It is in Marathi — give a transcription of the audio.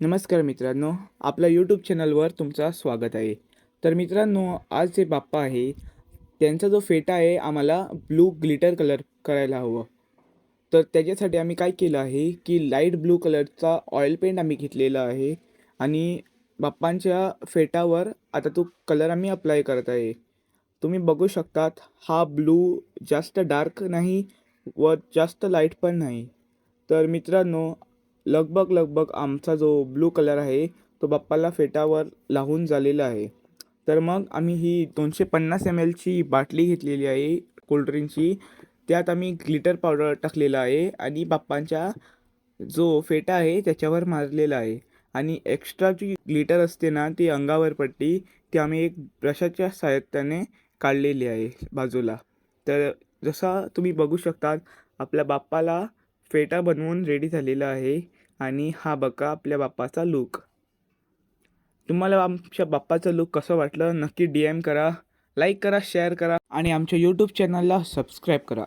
नमस्कार मित्रांनो, आपल्या यूट्यूब चॅनलवर तुमचं स्वागत आहे. तर मित्रांनो, आज जे बाप्पा आहे, त्यांचा जो फेटा आहे आम्हाला ब्लू ग्लिटर कलर करायला हवं. तर त्याच्यासाठी आम्ही काय केलं आहे, की लाईट ब्लू कलरचा ऑइल पेंट आम्ही घेतलेला आहे आणि बाप्पांच्या फेटावर आता तो कलर आम्ही अप्लाय करत आहे. तुम्ही बघू शकतात, हा ब्लू जास्त डार्क नाही व जास्त लाईट पण नाही. तर मित्रांनो, लगभग आमचा जो ब्लू कलर आहे तो बाप्पाला फेटावर लावून झालेला आहे. तर मग आम्ही ही 250 एम एलची बाटली घेतलेली आहे कोल्ड्रिंकची. त्यात आम्ही ग्लिटर पावडर टाकलेला आहे आणि बाप्पांच्या जो फेटा आहे त्याच्यावर मारलेला आहे. आणि एक्स्ट्रा जी ग्लिटर असते ना ती अंगावर पट्टी, ती आम्ही एक ब्रशाच्या साहाय्याने काढलेली आहे बाजूला. तर जसा तुम्ही बघू शकता, आपल्या बाप्पाला फेटा बनवून रेडी झालेला आहे आणि हा बघा आपल्या बाप्पाचा लूक. तुम्हाला आमच्या बाप्पाचं लूक कसं वाटलं नक्की DM करा, लाईक करा, शेअर करा आणि आमच्या यूट्यूब चॅनलला सबस्क्राईब करा.